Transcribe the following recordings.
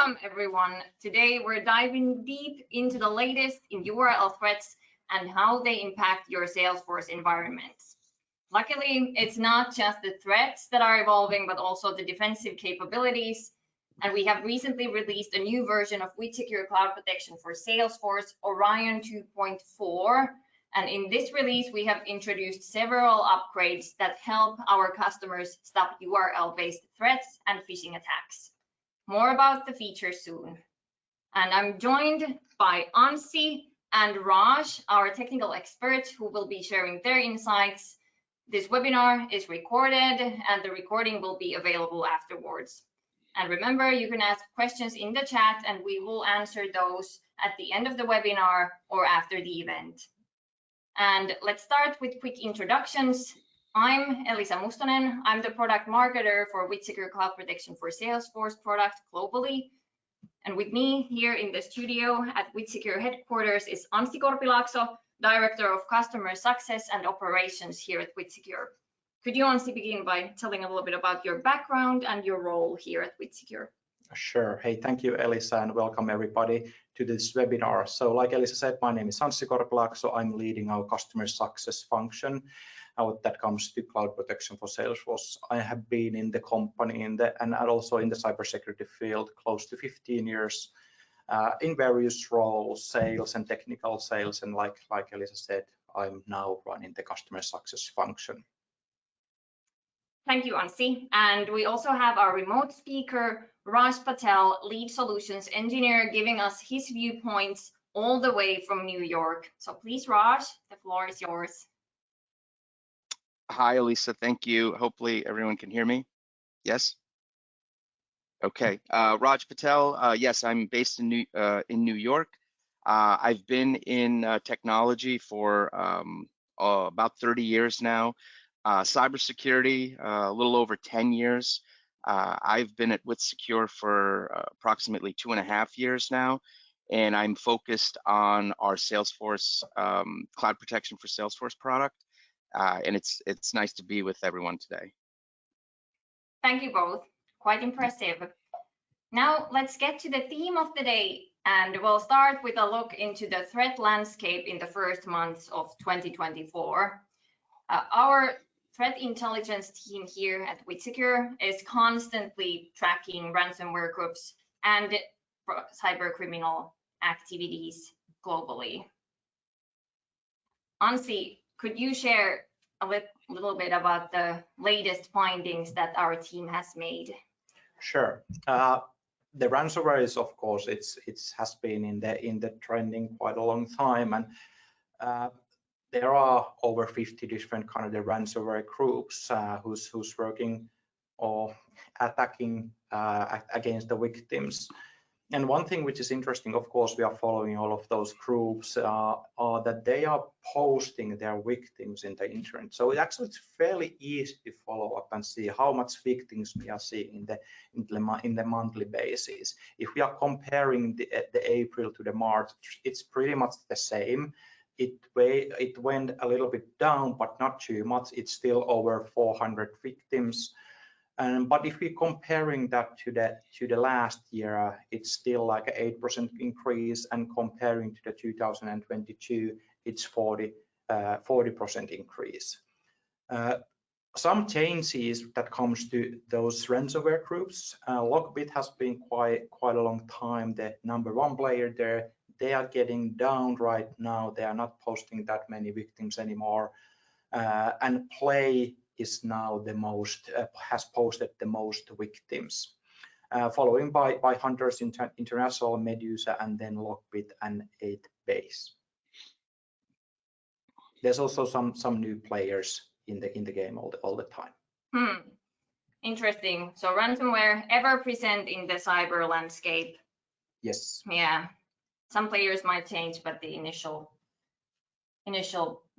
Welcome everyone. Today we're diving deep into the latest in URL threats and how they impact your Salesforce environments. Luckily, it's not just the threats that are evolving, but also the defensive capabilities. And we have recently released a new version of WithSecure Cloud Protection for Salesforce, Orion 2.4. And in this release, we have introduced several upgrades that help our customers stop URL-based threats and phishing attacks. More about the features soon. And I'm joined by Anssi and Raj, our technical experts, who will be sharing their insights. This webinar is recorded and the recording will be available afterwards. And remember, you can ask questions in the chat and we will answer those at the end of the webinar or after the event. And let's start with quick introductions. I'm Elisa Mustonen. I'm the product marketer for WithSecure Cloud Protection for Salesforce product globally. And with me here in the studio at WithSecure headquarters is Anssi Korpilaakso, Director of Customer Success and Operations here at WithSecure. Could you, Anssi, begin by telling a little bit about your background and your role here at WithSecure? Sure. Hey, thank you, Elisa, and welcome everybody to this webinar. So like Elisa said, my name is Anssi Korpilaakso. I'm leading our customer success function that comes to cloud protection for Salesforce. I have been in the company and also in the cybersecurity field close to 15 years in various roles, sales and technical sales. And like Elisa said, I'm now running the customer success function. Thank you, Anssi. And we also have our remote speaker, Raj Patel, lead solutions engineer, giving us his viewpoints all the way from New York. So please, Raj, the floor is yours. Hi, Elisa. Thank you. Hopefully everyone can hear me. Yes? Okay. Raj Patel. Yes, I'm based in New York. I've been in technology for about 30 years now. Cybersecurity, a little over 10 years. I've been at WithSecure for approximately 2.5 years now, and I'm focused on our Salesforce Cloud Protection for Salesforce product. And it's nice to be with everyone today. Thank you both. Quite impressive. Now let's get to the theme of the day, and we'll start with a look into the threat landscape in the first months of 2024. Our threat intelligence team here at WithSecure is constantly tracking ransomware groups and cyber criminal activities globally. Anssi, could you share a little bit about the latest findings that our team has made? Sure. The ransomware is, of course, it has been in the trending quite a long time, and there are over 50 different kind of the ransomware groups who's working or attacking against the victims. And one thing which is interesting, of course, we are following all of those groups are that they are posting their victims in the internet. So it's fairly easy to follow up and see how much victims we are seeing in the monthly basis. If we are comparing the April to the March, it's pretty much the same. It went a little bit down, but not too much. It's still over 400 victims. But if we're comparing that to the last year, it's still like an 8% increase, and comparing to the 2022, it's 40% increase. Some changes that comes to those ransomware groups. Lockbit has been quite a long time the #1 player there. They are getting down right now. They are not posting that many victims anymore, and Play is now the most has posted the most victims, following by Hunters International, Medusa, and then Lockbit and 8base. There's also some new players in the game all the time. Interesting. So ransomware ever present in the cyber landscape? Yes. Yeah. Some players might change, but the initial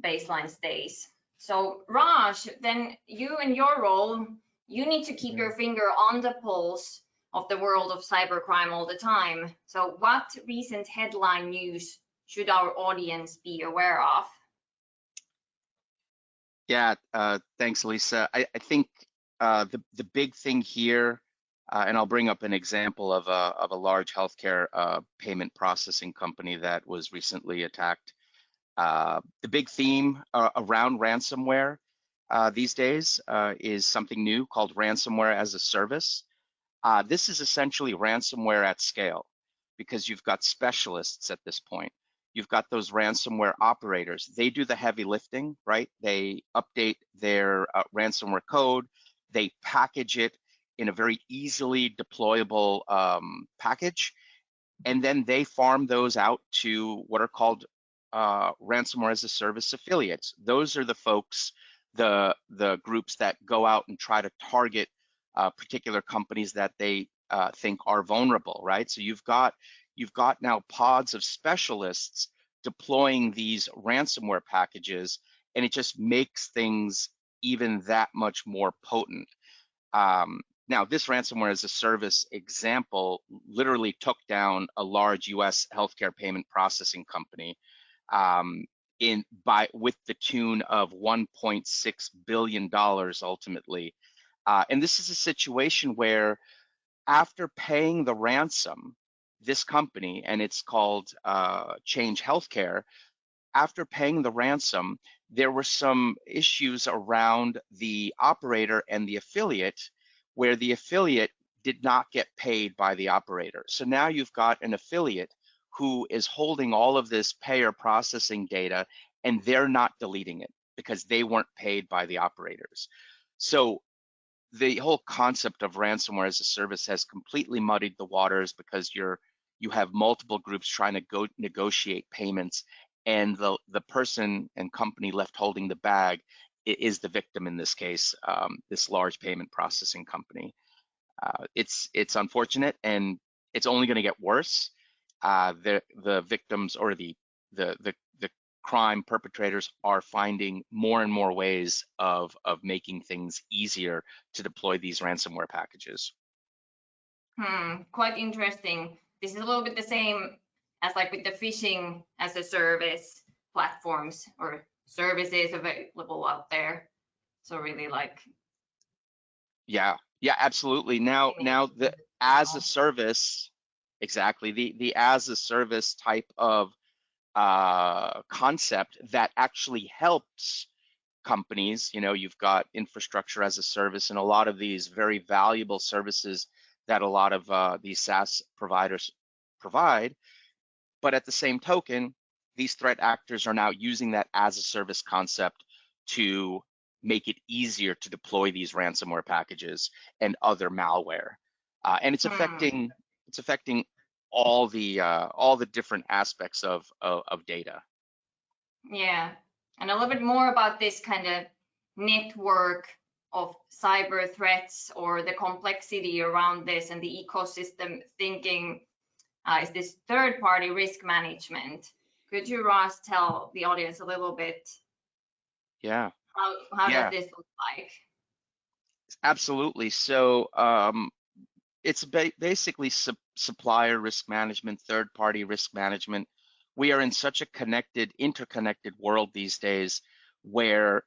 baseline stays. So Raj, then you in your role, you need to keep your finger on the pulse of the world of cybercrime all the time. So what recent headline news should our audience be aware of? Yeah, thanks, Lisa. I think the big thing here And I'll bring up an example of a large healthcare payment processing company that was recently attacked. The big theme around ransomware these days is something new called ransomware as a service. This is essentially ransomware at scale because you've got specialists at this point. You've got those ransomware operators. They do the heavy lifting, right? They update their ransomware code. They package it in a very easily deployable package. And then they farm those out to what are called ransomware as a service affiliates. Those are the folks, the groups that go out and try to target particular companies that they think are vulnerable, right? So you've got now pods of specialists deploying these ransomware packages, and it just makes things even that much more potent. Now, this ransomware as a service example literally took down a large US healthcare payment processing company with the tune of $1.6 billion ultimately. And this is a situation where after paying the ransom, this company, and it's called Change Healthcare, after paying the ransom, there were some issues around the operator and the affiliate where the affiliate did not get paid by the operator. So now you've got an affiliate who is holding all of this payer processing data and they're not deleting it because they weren't paid by the operators. So the whole concept of ransomware as a service has completely muddied the waters because you have multiple groups trying to go negotiate payments, and the person and company left holding the bag is the victim in this case, this large payment processing company. It's unfortunate, and it's only going to get worse. The victims or the crime perpetrators are finding more and more ways of making things easier to deploy these ransomware packages. Quite interesting. This is a little bit the same as like with the phishing as a service platforms or services available out there. So really like. Yeah, absolutely. Now the as a service, exactly, the as a service type of concept that actually helps companies. You've got infrastructure as a service and a lot of these very valuable services that a lot of these SaaS providers provide. But at the same token, these threat actors are now using that as a service concept to make it easier to deploy these ransomware packages and other malware. And it's affecting all the different aspects of data. Yeah, and a little bit more about this kind of network of cyber threats or the complexity around this and the ecosystem thinking is this third-party risk management. Could you, Raj, tell the audience a little bit? Yeah. How does this look like? Absolutely. So it's basically supplier risk management, third-party risk management. We are in such a interconnected world these days where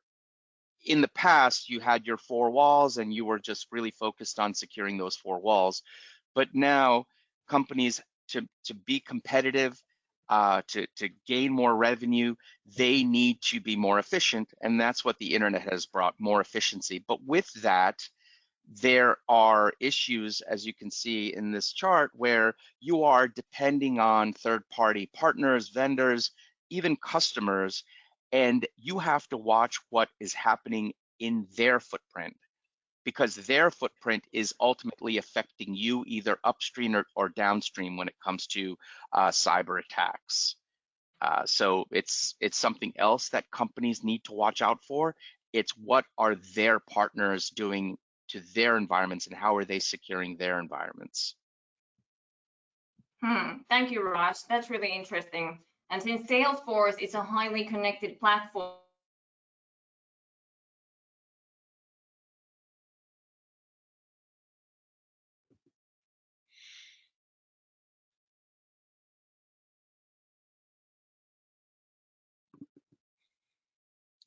in the past you had your four walls and you were just really focused on securing those four walls. But now companies, to be competitive, to gain more revenue, they need to be more efficient. And that's what the internet has brought, more efficiency. But with that, there are issues, as you can see in this chart, where you are depending on third-party partners, vendors, even customers, and you have to watch what is happening in their footprint, because their footprint is ultimately affecting you either upstream or downstream when it comes to cyber attacks. So it's something else that companies need to watch out for. It's what are their partners doing to their environments and how are they securing their environments. Thank you, Raj. That's really interesting. And since Salesforce is a highly connected platform,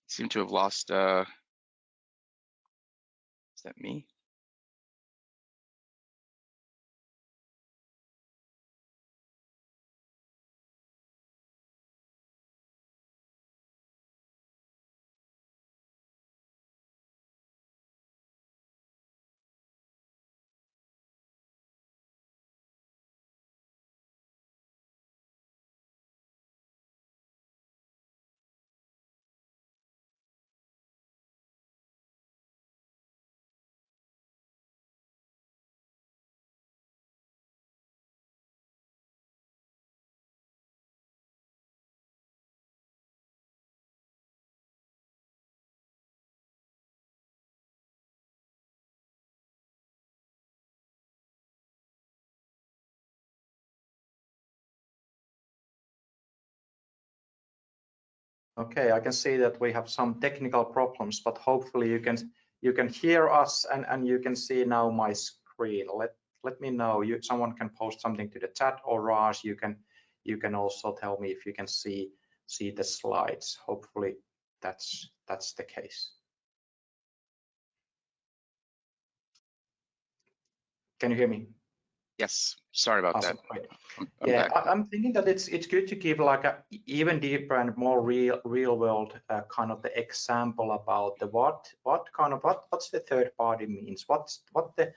Seem to have lost, is that me? Okay, I can see that we have some technical problems, but hopefully you can hear us and you can see now my screen. Let me know. Someone can post something to the chat, or Raj, you can also tell me if you can see the slides. Hopefully that's the case. Can you hear me? Yes, sorry about Awesome. that. Great. I'm Yeah, back. I'm thinking that it's good to give like a even deeper and more real world kind of the example about the what's the third party means, what the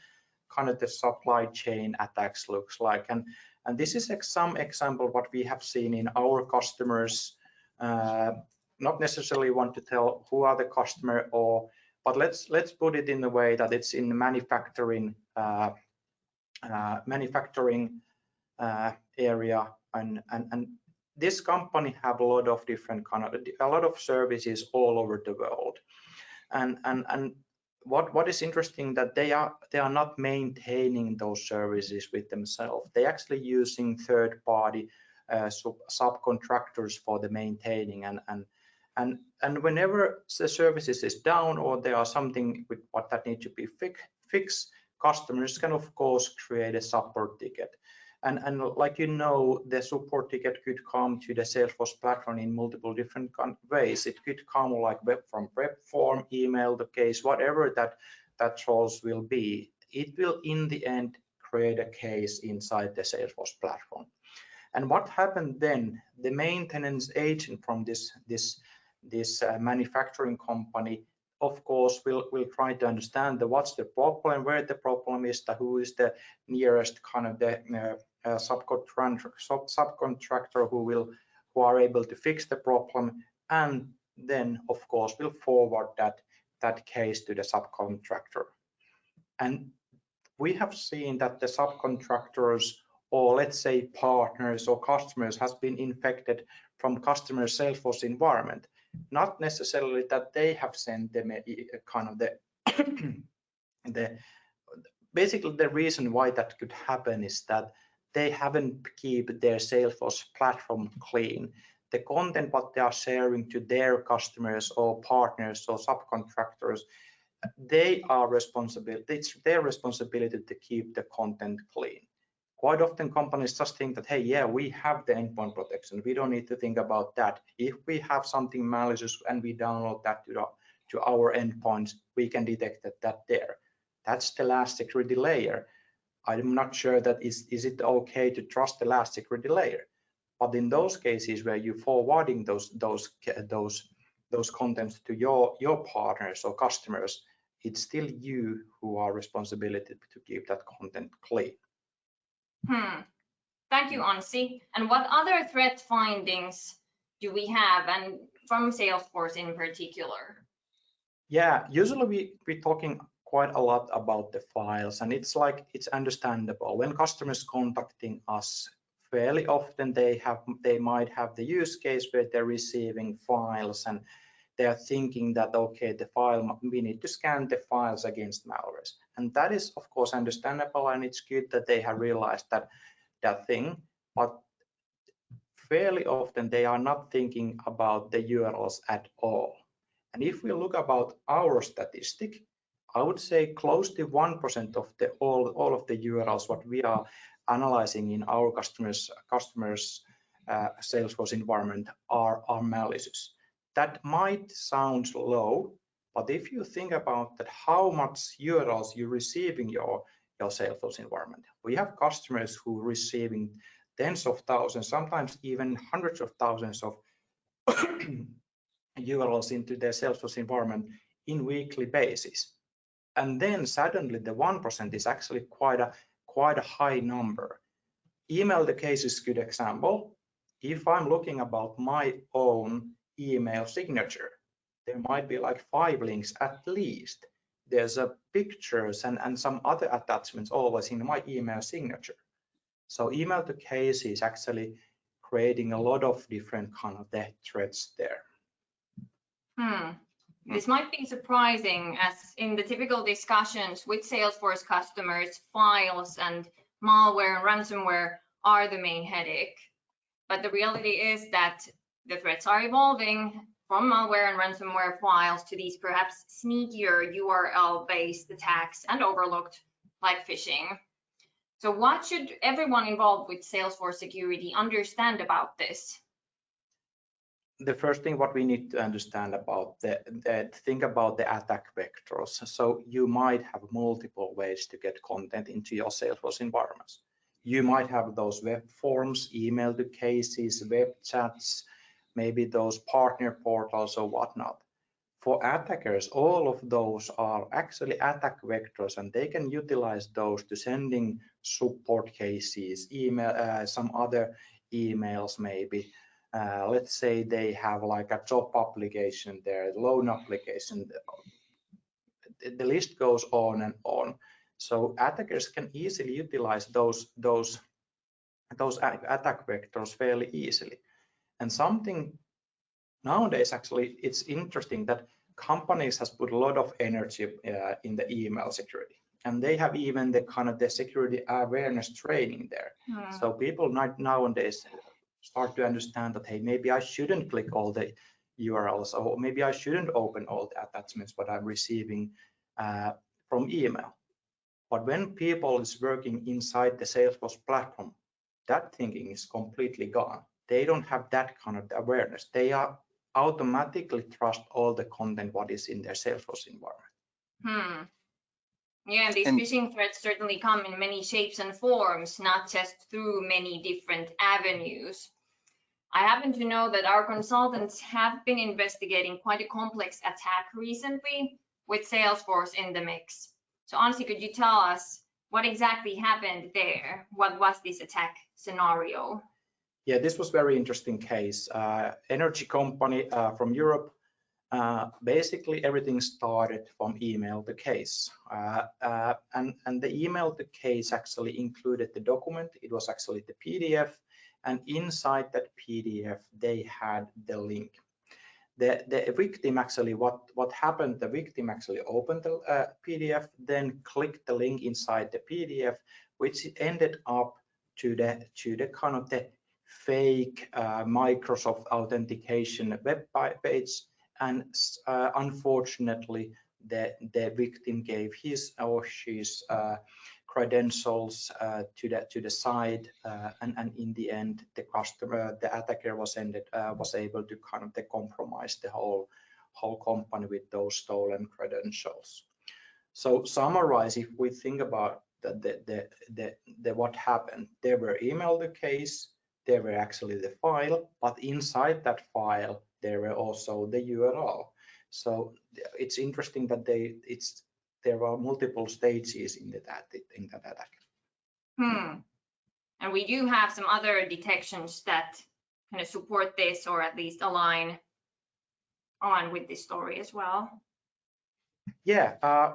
kind of the supply chain attacks looks like, and this is some example what we have seen in our customers. Not necessarily want to tell who are the customer, but let's put it in a way that it's in manufacturing area, and this company have a lot of different a lot of services all over the world, and what is interesting that they are not maintaining those services with themselves. They actually using third party subcontractors for the maintaining, and whenever the services is down or there are something with what that need to be fixed, customers can of course create a support ticket. And like the support ticket could come to the Salesforce platform in multiple different ways. It could come like from web form, email, the case, whatever that choice will be. It will in the end create a case inside the Salesforce platform. And what happened then? The maintenance agent from this manufacturing company, of course, will try to understand what's the problem, where the problem is, who is the nearest kind of the subcontractor who are able to fix the problem, and then of course will forward that case to the subcontractor. And we have seen that the subcontractors, or let's say partners or customers, has been infected from customer Salesforce environment. Not necessarily that they have sent them kind of basically the reason why that could happen is that they haven't keep their Salesforce platform clean. The content what they are sharing to their customers or partners or subcontractors, it's their responsibility to keep the content clean. Quite often companies just think that, hey, yeah, we have the endpoint protection, we don't need to think about that. If we have something malicious and we download that to our endpoints, we can detect that there. That's the last security layer. I'm not sure that is it okay to trust the last security layer. But in those cases where you're forwarding those contents to your partners or customers, it's still you who are responsible to keep that content clean. Thank you, Anssi. And what other threat findings do we have, and from Salesforce in particular? Yeah, usually we're talking quite a lot about the files, and it's understandable when customers contacting us. Fairly often they might have the use case where they're receiving files and they are thinking that, okay, we need to scan the files against malwares, and that is of course understandable, and it's good that they have realized that thing. But fairly often they are not thinking about the URLs at all. And if we look about our statistic, I would say close to 1% of all of the URLs what we are analyzing in our customers Salesforce environment are malicious. That might sound low, but if you think about that, how much URLs you receive in your Salesforce environment, we have customers who are receiving tens of thousands, sometimes even hundreds of thousands of URLs into their Salesforce environment in weekly basis. And then suddenly the 1% is actually quite a high number. Email the case is a good example. If I'm looking about my own email signature, there might be like 5 links at least. There's pictures and some other attachments always in my email signature. So email to case is actually creating a lot of different kind of the threats there. This might be surprising, as in the typical discussions with Salesforce customers, files and malware and ransomware are the main headache. But the reality is that the threats are evolving from malware and ransomware files to these perhaps sneakier URL-based attacks and overlooked like phishing. So what should everyone involved with Salesforce security understand about this? The first thing what we need to understand about think about the attack vectors. So you might have multiple ways to get content into your Salesforce environments. You might have those web forms, email to cases, web chats, maybe those partner portals or whatnot. For attackers, all of those are actually attack vectors, and they can utilize those to sending support cases, email, some other emails maybe. Let's say they have like a job application there, loan application. The list goes on and on. So attackers can easily utilize those attack vectors fairly easily. And something nowadays, actually, it's interesting that companies has put a lot of energy in the email security, and they have even the kind of the security awareness training there. So people nowadays start to understand that, hey, maybe I shouldn't click all the URLs, or maybe I shouldn't open all the attachments what I'm receiving from email. But when people is working inside the Salesforce platform, that thinking is completely gone. They don't have that kind of awareness. They are automatically trust all the content what is in their Salesforce environment. Yeah, and these phishing threats certainly come in many shapes and forms, not just through many different avenues. I happen to know that our consultants have been investigating quite a complex attack recently with Salesforce in the mix. So Anssi, could you tell us what exactly happened there? What was this attack scenario? Yeah, this was very interesting case. Energy company from Europe. Basically, everything started from email to case, and the email to case actually included the document. It was actually the PDF, and inside that PDF they had the link. The victim actually, what happened? The victim actually opened the PDF, then clicked the link inside the PDF, which ended up to the kind of the fake Microsoft authentication web page, and unfortunately the victim gave his or she's credentials to the site, and in the end the attacker was able to kind of compromise the whole company with those stolen credentials. So summarize, if we think about the what happened, there were email the case, there were actually the file, but inside that file there were also the URL. So it's interesting that there are multiple stages in that attack. And we do have some other detections that kind of support this, or at least align on with this story as well. Yeah,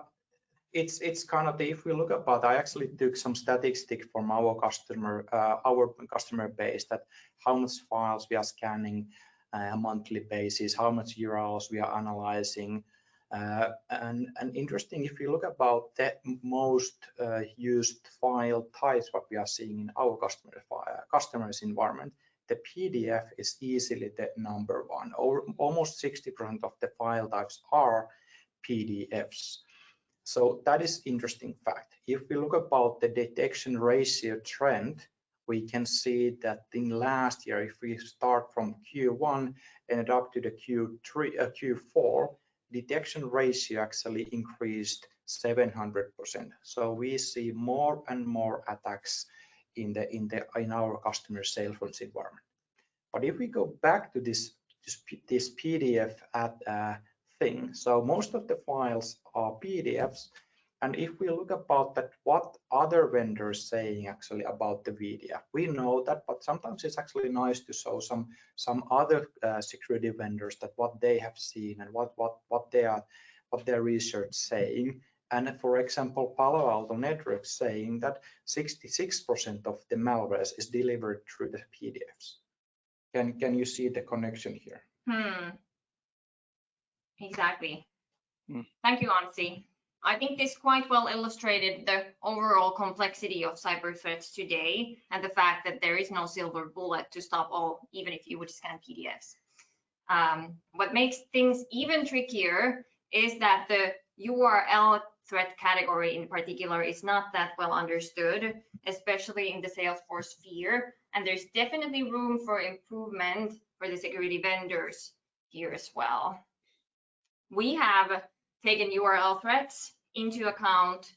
it's kind of if we look about, I actually took some statistics from our customer base, that how much files we are scanning a monthly basis, how much URLs we are analyzing, and interesting, if you look about the most used file types what we are seeing in our customers environment, the PDF is easily the number one. Almost 60% of the file types are PDFs. So that is interesting fact. If we look about the detection ratio trend, we can see that in last year, if we start from Q1 and up to the Q4, detection ratio actually increased 700%. So we see more and more attacks in our customer Salesforce environment. But if we go back to this PDF thing, so most of the files are PDFs. And if we look about that, what other vendors saying actually about the PDF, we know that, but sometimes it's actually nice to show some other security vendors that what they have seen and what their research saying. And for example, Palo Alto Networks saying that 66% of the malware is delivered through the PDFs. Can you see the connection here? Exactly. Thank you, Anssi. I think this quite well illustrated the overall complexity of cyber threats today, and the fact that there is no silver bullet to stop all, even if you would scan PDFs. What makes things even trickier is that the URL threat category in particular is not that well understood, especially in the Salesforce sphere. And there's definitely room for improvement for the security vendors here as well. We have taken URL threats into account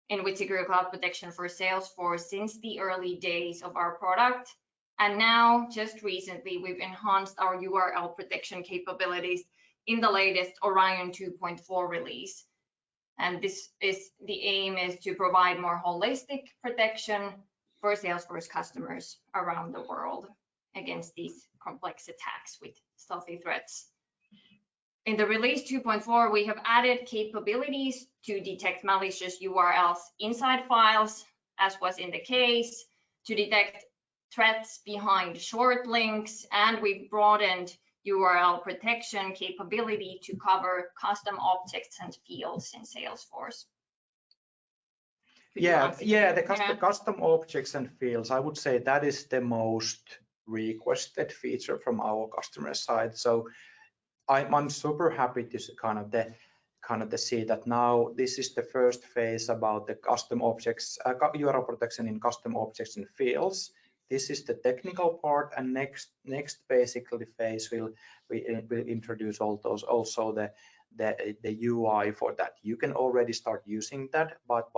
in WithSecure Cloud Protection for Salesforce since the early days of our product. And now, just recently, we've enhanced our URL protection capabilities in the latest Orion 2.4 release. And this is the aim is to provide more holistic protection for Salesforce customers around the world against these complex attacks with stealthy threats. In the release 2.4, we have added capabilities to detect malicious URLs inside files, as was in the case, to detect threats behind short links, and we've broadened URL protection capability to cover custom objects and fields in Salesforce. The custom objects and fields, I would say that is the most requested feature from our customer side. So I'm super happy to kind of see that now this is the first phase about the custom objects, URL protection in custom objects and fields. This is the technical part, and next basically phase will introduce all those, also the UI for that. You can already start using that, but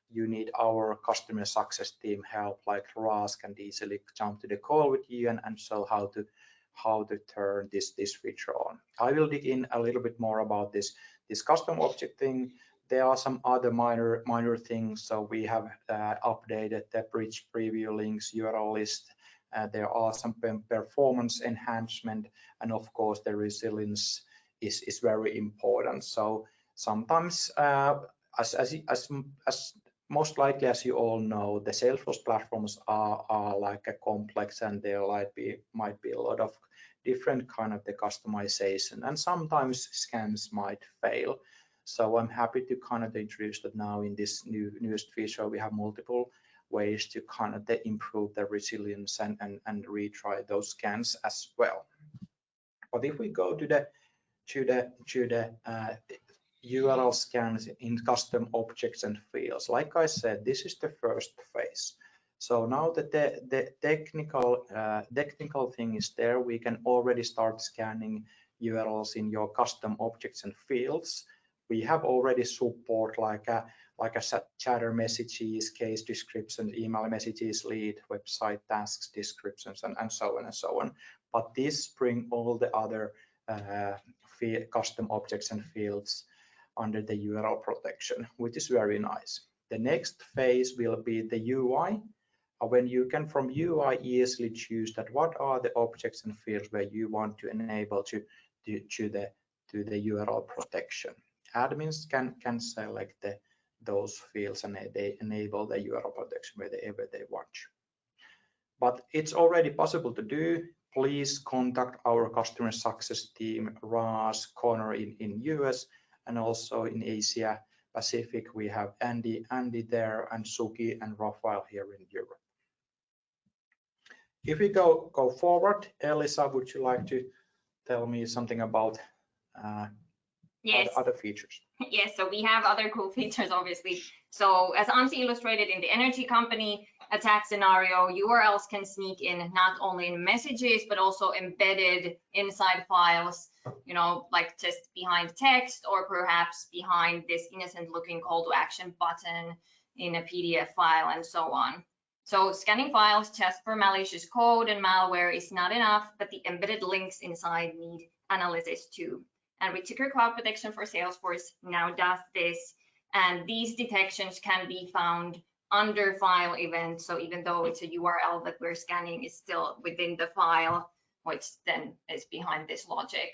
you need our customer success team help, like Raj can easily jump to the call with you and show how to turn this feature on. I will dig in a little bit more about this custom object thing. There are some other minor things. So we have updated the bridge preview links, URL list. There are some performance enhancement, and of course the resilience is very important. So sometimes, as most likely as you all know, the Salesforce platforms are like a complex, and there might be a lot of different kind of the customization, and sometimes scans might fail. So I'm happy to kind of introduce that now in this newest feature. We have multiple ways to kind of improve the resilience and retry those scans as well. But if we go to the URL scans in custom objects and fields, like I said, this is the first phase. So now that the technical thing is there, we can already start scanning URLs in your custom objects and fields. We have already support like a chatter messages, case descriptions, email messages, lead, website tasks, descriptions, and so on and so on. But this bring all the other custom objects and fields under the URL protection, which is very nice. The next phase will be the UI, when you can from UI easily choose that what are the objects and fields where you want to enable to the URL protection. Admins can select those fields, and they enable the URL protection wherever they want. But it's already possible to do. Please contact our customer success team, Raj, Connor in US, and also in Asia Pacific. We have Andy there, and Suki and Rafael here in Europe. If we go forward, Elisa, would you like to tell me something about yes. other features? Yes, so we have other cool features, obviously. So as Anssi illustrated in the energy company attack scenario, URLs can sneak in not only in messages, but also embedded inside files, you know, like just behind text, or perhaps behind this innocent looking call to action button in a PDF file, and so on. So scanning files just for malicious code and malware is not enough, but the embedded links inside need analysis too. And WithSecure Cloud Protection for Salesforce now does this, and these detections can be found under file events. So even though it's a URL that we're scanning, is still within the file, which then is behind this logic.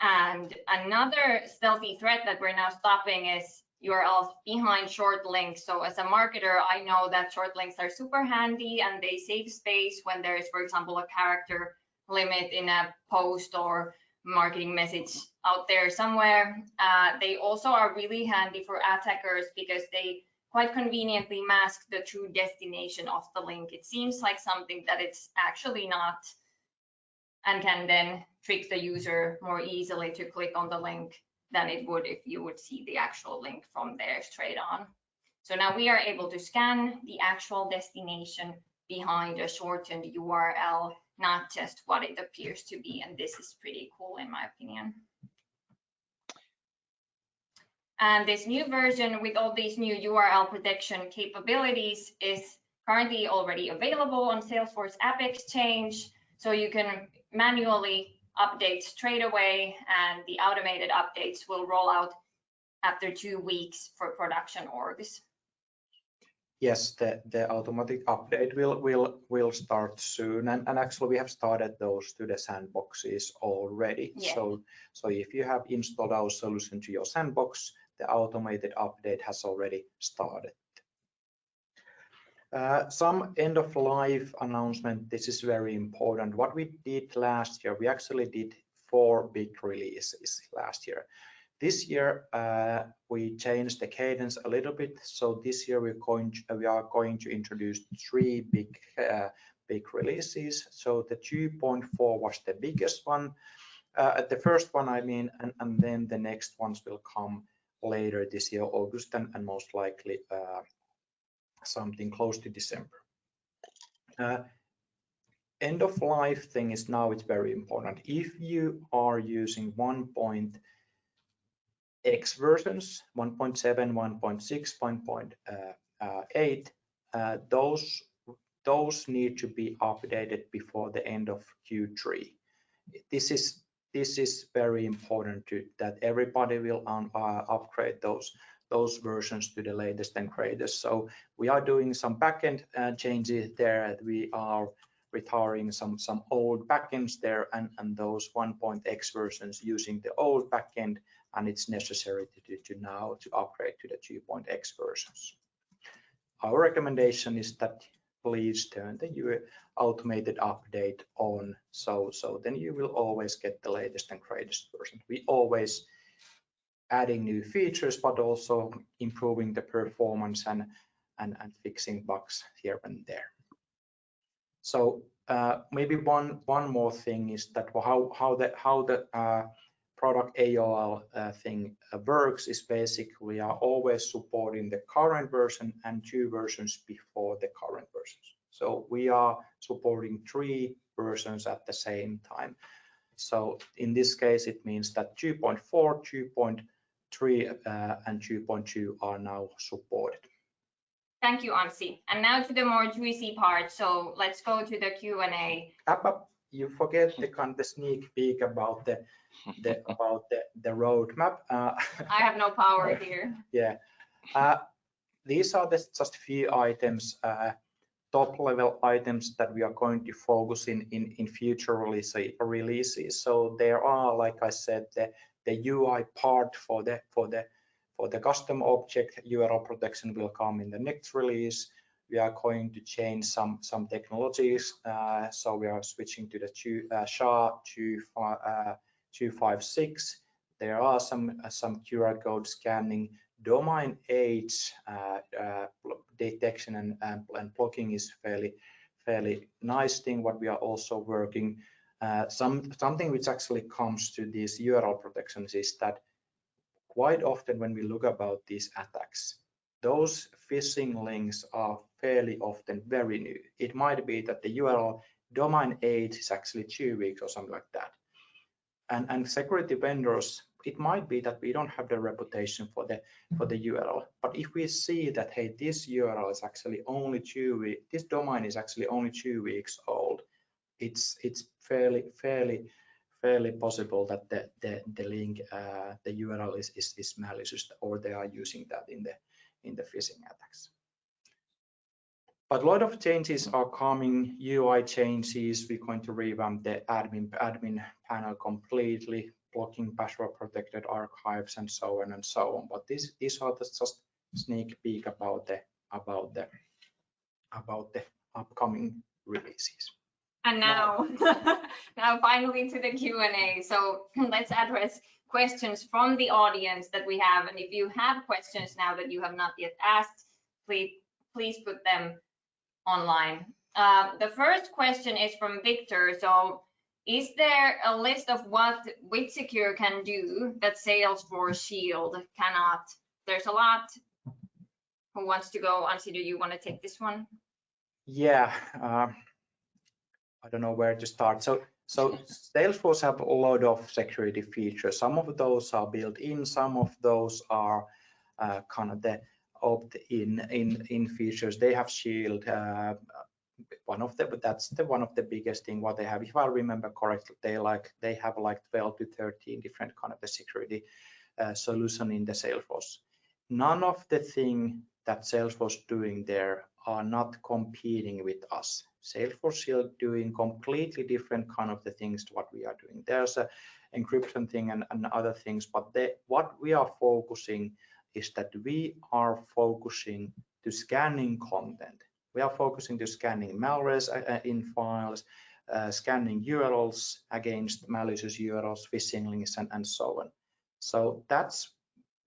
And another stealthy threat that we're now stopping is URLs behind short links. So as a marketer, I know that short links are super handy, and they save space when there is, for example, a character limit in a post or marketing message out there somewhere. They also are really handy for attackers because they quite conveniently mask the true destination of the link. It seems like something that it's actually not and can then trick the user more easily to click on the link than it would if you would see the actual link from there straight on. So now we are able to scan the actual destination behind a shortened URL, not just what it appears to be. And this is pretty cool in my opinion. And this new version with all these new URL protection capabilities is currently already available on Salesforce App Exchange. So you can manually update straight away, and the automated updates will roll out after 2 weeks for production orgs. Yes, the automatic update will start soon, and actually we have started those to the sandboxes already. Yeah. So if you have installed our solution to your sandbox, the automated update has already started. Some end of life announcement. This is very important. What we did last year, we actually did 4 big releases last year. This year we changed the cadence a little bit. So this year we are going to introduce 3 big releases. So the 2.4 was the biggest one, the first one I mean, and then the next ones will come later this year, August, and most likely something close to December. End of life thing is now it's very important. If you are using 1.x versions, 1.7, 1.6, 1.8, those need to be updated before the end of Q3. This is very important that everybody will upgrade those versions to the latest and greatest. So we are doing some backend changes there. We are retiring some old backends there, and those 1.x versions using the old backend, and it's necessary to now upgrade to the 2.x versions. Our recommendation is that please turn the automated update on, so then you will always get the latest and greatest version. We always adding new features, but also improving the performance and fixing bugs here and there. So maybe one more thing is that how the product AOL thing works is basically we are always supporting the current version and 2 versions before the current versions. So we are supporting 3 versions at the same time. So in this case, it means that 2.4, 2.3, and 2.2 are now supported. Thank you, Anssi. And now to the more juicy part. So let's go to the Q&A. You forget the sneak peek about the roadmap. I have no power here. Yeah, these are just few items, top level items that we are going to focus in future releases. So there are, like I said, the UI part for the custom object URL protection will come in the next release. We are going to change some technologies, so we are switching to the SHA-256. There are some QR code scanning. Domain age detection and blocking is fairly nice thing. What we are also working, something which actually comes to these URL protections is that quite often when we look about these attacks, those phishing links are fairly often very new. It might be that the URL domain age is actually 2 weeks or something like that. And security vendors, it might be that we don't have the reputation for the URL. But if we see that, hey, this URL is actually only 2 weeks, this domain is actually only 2 weeks old, it's fairly possible that the link, the URL is malicious, or they are using that in the phishing attacks. But a lot of changes are coming. UI changes. We're going to revamp the admin panel completely, blocking password protected archives and so on and so on. But these are just sneak peek about the upcoming releases. And now finally to the Q&A. So let's address questions from the audience that we have. And if you have questions now that you have not yet asked, please put them online. The first question is from Victor. So Is there a list of what WithSecure can do that Salesforce Shield cannot? There's a lot. Who wants to go? Anssi, do you want to take this one? Yeah, I don't know where to start. So Salesforce have a lot of security features. Some of those are built in, some of those are kind of the opt-in features. They have Shield, one of the, but that's the one of the biggest thing what they have. If I remember correctly, they have like 12 to 13 different kind of the security solution in the Salesforce. None of the thing that Salesforce doing there are not competing with us. Salesforce is doing completely different kind of the things to what we are doing. There's a encryption thing and other things, but what we are focusing is that we are focusing to scanning content. We are focusing to scanning malwares in files, scanning URLs against malicious URLs, phishing links, and so on. So that's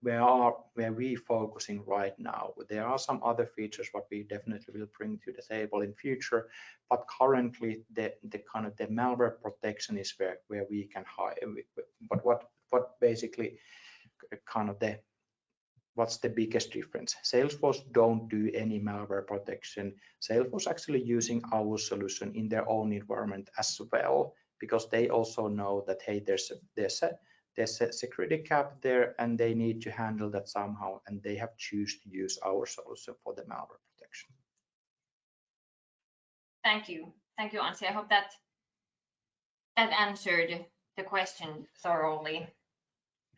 where we focusing right now. There are some other features what we definitely will bring to the table in future, but currently the kind of the malware protection is where we can hire. But what basically kind of what's the biggest difference? Salesforce don't do any malware protection. Salesforce actually using our solution in their own environment as well, because they also know that, hey, there's a security gap there and they need to handle that somehow, and they have choose to use our solution for the malware protection. Thank you, Anssi. I hope that answered the question thoroughly.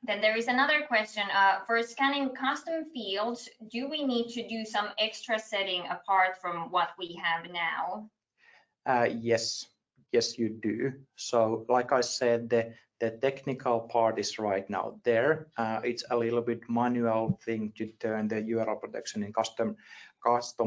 Then there is another question. For scanning custom fields, do we need to do some extra setting apart from what we have now? Yes, you do. So like I said, the technical part is right now there. It's a little bit manual thing to turn the URL protection in custom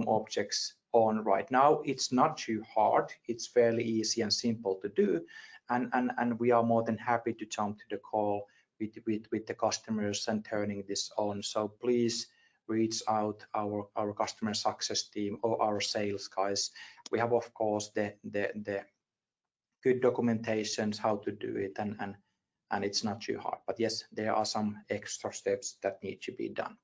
objects on right now. It's not too hard. It's fairly easy and simple to do. And we are more than happy to jump to the call with the customers and turning this on. So please reach out our customer success team or our sales guys. We have, of course, the good documentations how to do it, and it's not too hard. But yes, there are some extra steps that need to be done.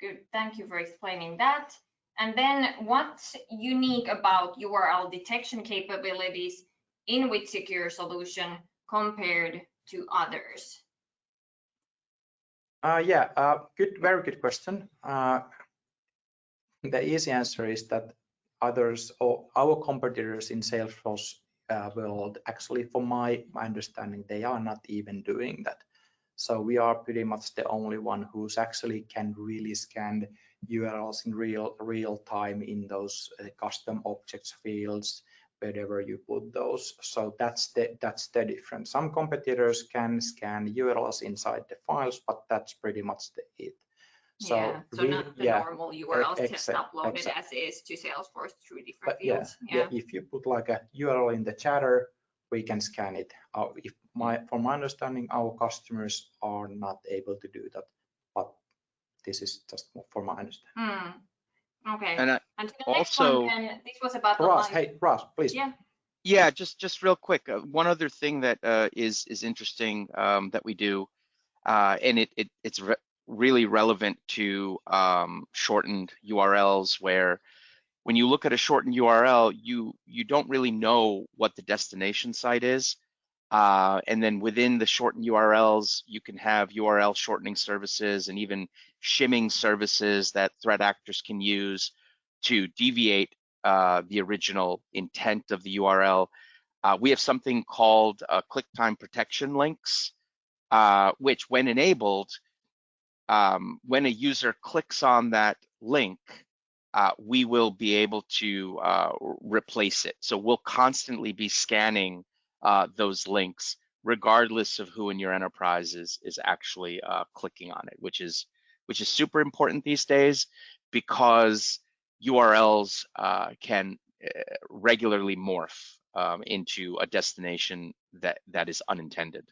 Good, thank you for explaining that. And then what's unique about URL detection capabilities in WithSecure solution compared to others? Very good question. The easy answer is that others or our competitors in Salesforce world, actually, from my understanding, they are not even doing that. So we are pretty much the only one who's actually can really scan URLs in real time in those custom objects fields, wherever you put those. So that's the difference. Some competitors can scan URLs inside the files, but that's pretty much it. So not the normal URLs just uploaded as is to Salesforce through different fields. Yeah, if you put like a URL in the chatter, we can scan it. From my understanding, our customers are not able to do that, but this is just for my understanding. Okay. And to the next one, and this was about Raj, Raj, please. Yeah, just real quick. One other thing that is interesting that we do, and it's really relevant to shortened URLs, where when you look at a shortened URL, you don't really know what the destination site is. And then within the shortened URLs, you can have URL shortening services and even shimming services that threat actors can use to deviate the original intent of the URL. We have something called click time protection links, which when enabled, when a user clicks on that link, we will be able to replace it. So we'll constantly be scanning those links, regardless of who in your enterprise is actually clicking on it, which is super important these days, because URLs can regularly morph into a destination that is unintended.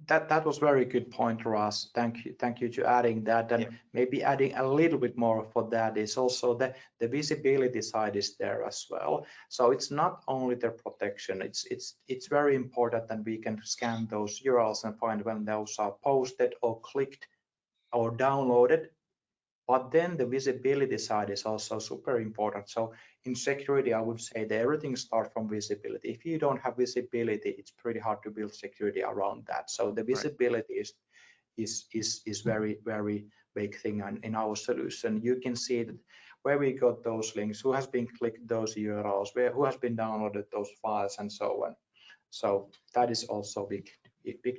That was very good point, Ross. Thank you to adding that, and maybe adding a little bit more for that is also the visibility side is there as well. So it's not only the protection, it's very important that we can scan those URLs and find when those are posted or clicked or downloaded. But then the visibility side is also super important. So in security, I would say that everything starts from visibility. If you don't have visibility, it's pretty hard to build security around that. So the visibility is very, very big thing. And in our solution, you can see that where we got those links, who has been clicked those URLs, who has been downloaded those files, and so on. So that is also big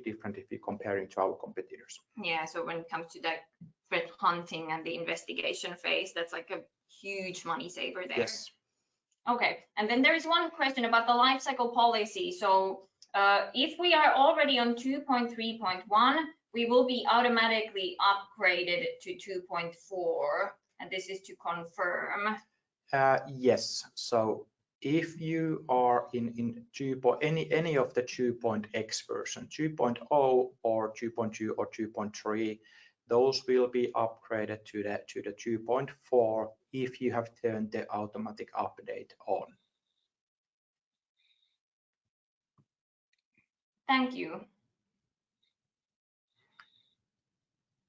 difference if you're comparing to our competitors. Yeah, so when it comes to the threat hunting and the investigation phase, that's like a huge money saver there. Yes. Okay, and then there is one question about the lifecycle policy. So if we are already on 2.3.1, we will be automatically upgraded to 2.4, and this is to confirm. Yes. So if you are in any of the 2.x version, 2.0 or 2.2 or 2.3, those will be upgraded to the 2.4 if you have turned the automatic update on. Thank you.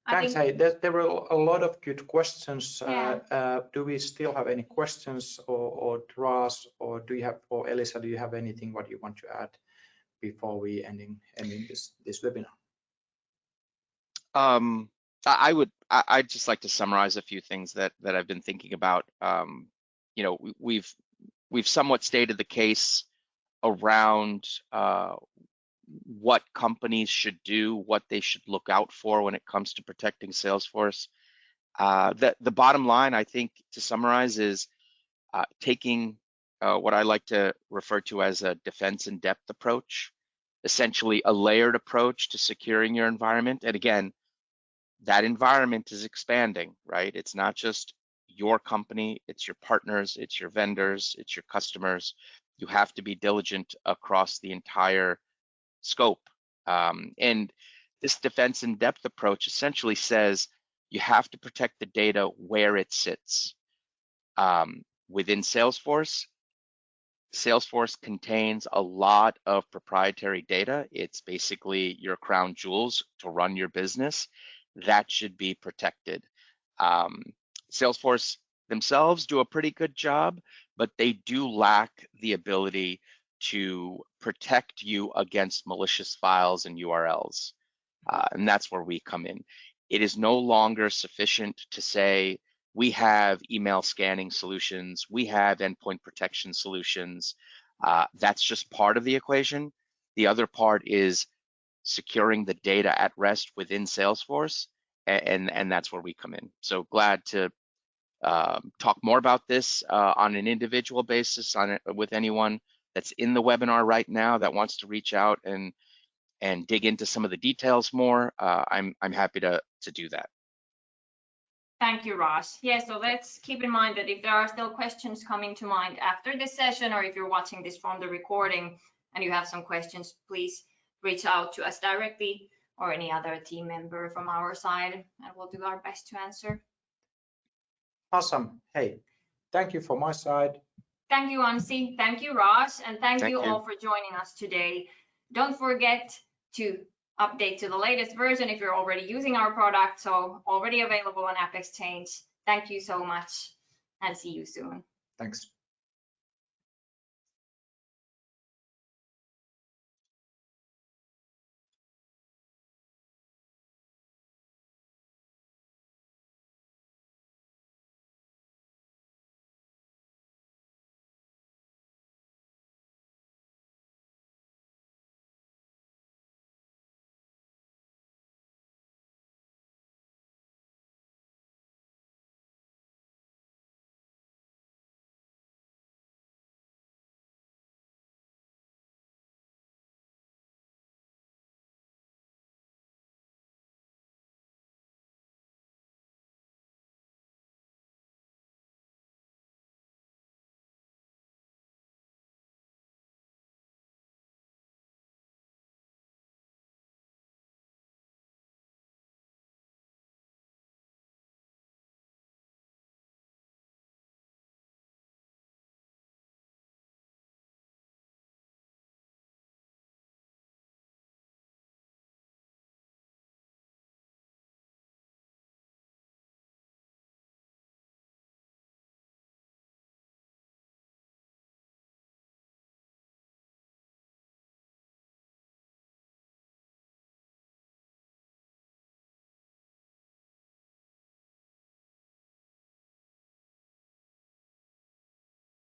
Thanks. Hey, there were a lot of good questions. Yeah. Do we still have any questions, or Raj, or do you have, or Elisa, do you have anything what you want to add before we ending this webinar? I'd just like to summarize a few things that I've been thinking about. You know, we've somewhat stated the case around what companies should do, what they should look out for when it comes to protecting Salesforce. The bottom line, I think, to summarize, is taking what I like to refer to as a defense in depth approach, essentially a layered approach to securing your environment. And again, that environment is expanding, right? It's not just your company, it's your partners, it's your vendors, it's your customers. You have to be diligent across the entire scope. And this defense in depth approach essentially says you have to protect the data where it sits. Within Salesforce, Salesforce contains a lot of proprietary data. It's basically your crown jewels to run your business. That should be protected. Salesforce themselves do a pretty good job, but they do lack the ability to protect you against malicious files and URLs. And that's where we come in. It is no longer sufficient to say, we have email scanning solutions, we have endpoint protection solutions. That's just part of the equation. The other part is securing the data at rest within Salesforce, and that's where we come in. So glad to talk more about this on an individual basis with anyone that's in the webinar right now that wants to reach out and dig into some of the details more. I'm happy to do that. Thank you, Raj. Yeah, so let's keep in mind that if there are still questions coming to mind after this session, or if you're watching this from the recording and you have some questions, please reach out to us directly or any other team member from our side, and we'll do our best to answer. Awesome. Hey, thank you from my side. Thank you, Anssi. Thank you, Raj. And thank you all for joining us today. Don't forget to update to the latest version if you're already using our product, so already available on App Exchange. Thank you so much, and see you soon. Thanks.